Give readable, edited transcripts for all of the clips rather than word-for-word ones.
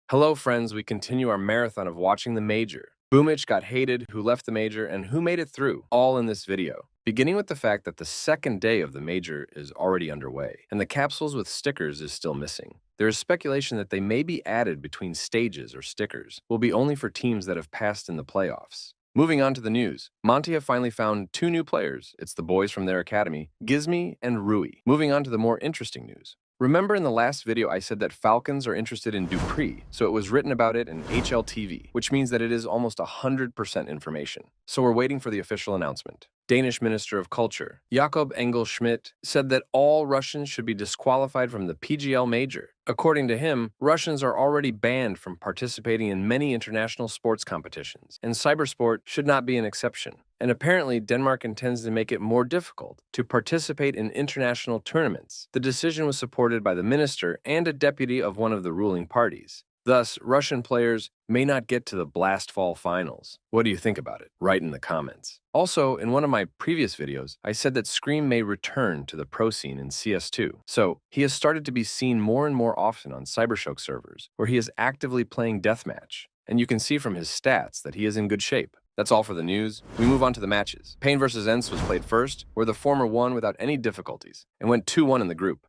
Hello, friends. We continue our marathon of watching the major. Bumych got hated, who left the major, and who made it through, all in this video. Beginning with the fact that the second day of the major is already underway, and the capsules with stickers is still missing. There is speculation that they may be added between stages or stickers, will be only for teams that have passed in the playoffs. Moving on to the news, Monty have finally found two new players. It's the boys from their academy, Gizmy and Rui. Moving on to the more interesting news. Remember in the last video I said that Falcons are interested in Dupree, so it was written about it in HLTV, which means that it is almost 100% information. So we're waiting for the official announcement. Danish Minister of Culture, Jakob Engel-Schmidt, said that all Russians should be disqualified from the PGL major. According to him, Russians are already banned from participating in many international sports competitions, and cybersport should not be an exception. And apparently, Denmark intends to make it more difficult to participate in international tournaments. The decision was supported by the minister and a deputy of one of the ruling parties. Thus, Russian players may not get to the Blastfall finals. What do you think about it? Write in the comments. Also, in one of my previous videos, I said that Scream may return to the pro scene in CS2. So, he has started to be seen more and more often on Cybershock servers, where he is actively playing deathmatch. And you can see from his stats that he is in good shape. That's all for the news. We move on to the matches. Pain vs. Ents was played first, where the former won without any difficulties, and went 2-1 in the group.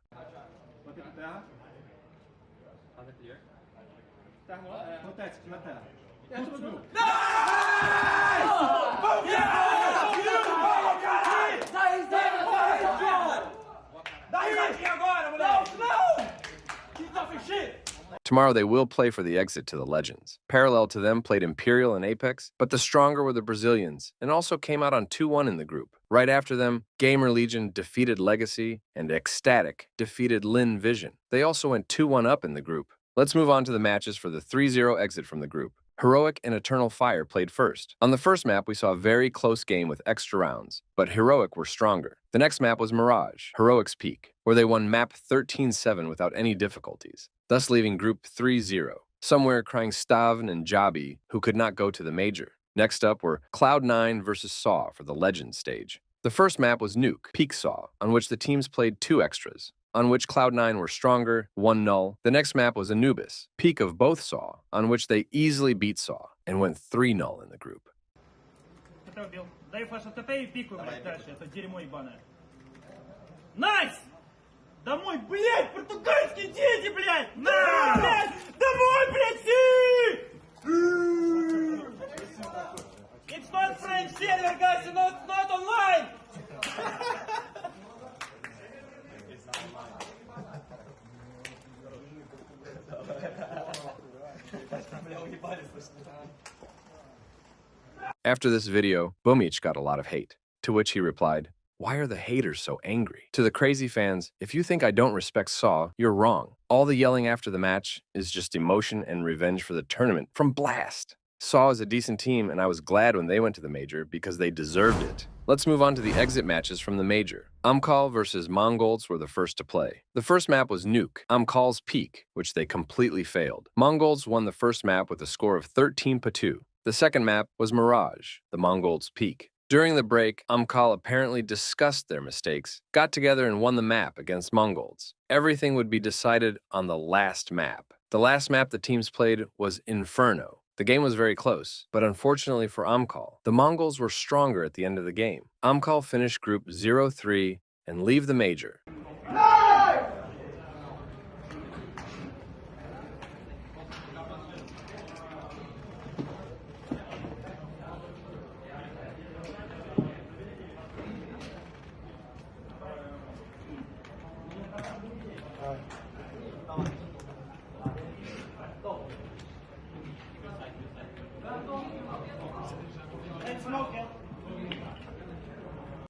Tomorrow they will play for the exit to the Legends. Parallel to them played Imperial and Apex, but the stronger were the Brazilians, and also came out on 2-1 in the group. Right after them, Gamer Legion defeated Legacy, and Ecstatic defeated Lin Vision. They also went 2-1 up in the group. Let's move on to the matches for the 3-0 exit from the group. Heroic and Eternal Fire played first. On the first map, we saw a very close game with extra rounds, but Heroic were stronger. The next map was Mirage, Heroic's peak, where they won map 13-7 without any difficulties, thus leaving group 3-0. Some were crying Stavn and Jabi, who could not go to the major. Next up were Cloud9 versus Saw for the Legends stage. The first map was Nuke, Peak Saw, on which the teams played 2 extras, on which Cloud9 were stronger, 1 null. The next map was Anubis, peak of both Saw, on which they easily beat Saw, and went 3 null in the group. Nice! Домой, блядь, португальские дети, блядь! На! Блядь! Домой, блядь, все! It's not French server, guys, it's not online! After this video, Bumych got a lot of hate, to which he replied, "Why are the haters so angry?" To the crazy fans, if you think I don't respect Saw, you're wrong. All the yelling after the match is just emotion and revenge for the tournament from Blast. Saw is a decent team, and I was glad when they went to the major because they deserved it. Let's move on to the exit matches from the major. Amkal versus Mongols were the first to play. The first map was Nuke, Amkal's peak, which they completely failed. Mongols won the first map with a score of 13-2. The second map was Mirage, the Mongols' peak. During the break, Amkal apparently discussed their mistakes, got together and won the map against Mongols. Everything would be decided on the last map. The last map the teams played was Inferno. The game was very close, but unfortunately for Amkal, the Mongols were stronger at the end of the game. Amkal finished group 0-3 and leave the major.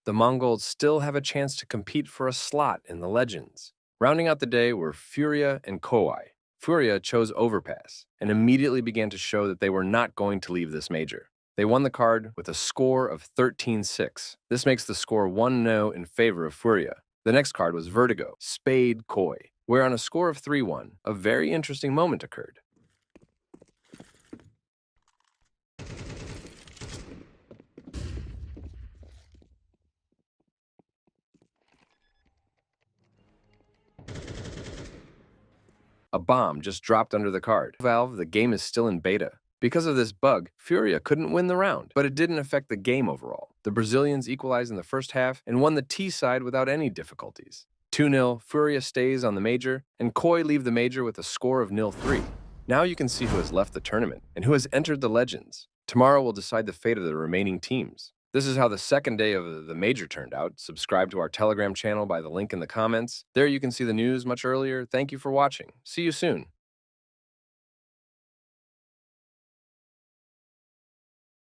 The Mongols still have a chance to compete for a slot in the Legends. Rounding out the day were Furia and Kowai. Furia chose Overpass and immediately began to show that they were not going to leave this major. They won the card with a score of 13-6. This makes the score 1-0 in favor of Furia. The next card was Vertigo, Spade Koi, where on a score of 3-1, a very interesting moment occurred. A bomb just dropped under the card. Valve, the game is still in beta. Because of this bug, Furia couldn't win the round, but it didn't affect the game overall. The Brazilians equalized in the first half and won the T side without any difficulties. 2-0, Furia stays on the major, and Koi leave the major with a score of 0-3. Now you can see who has left the tournament and who has entered the Legends. Tomorrow will decide the fate of the remaining teams. This is how the second day of the major turned out. Subscribe to our Telegram channel by the link in the comments. There you can see the news much earlier. Thank you for watching. See you soon.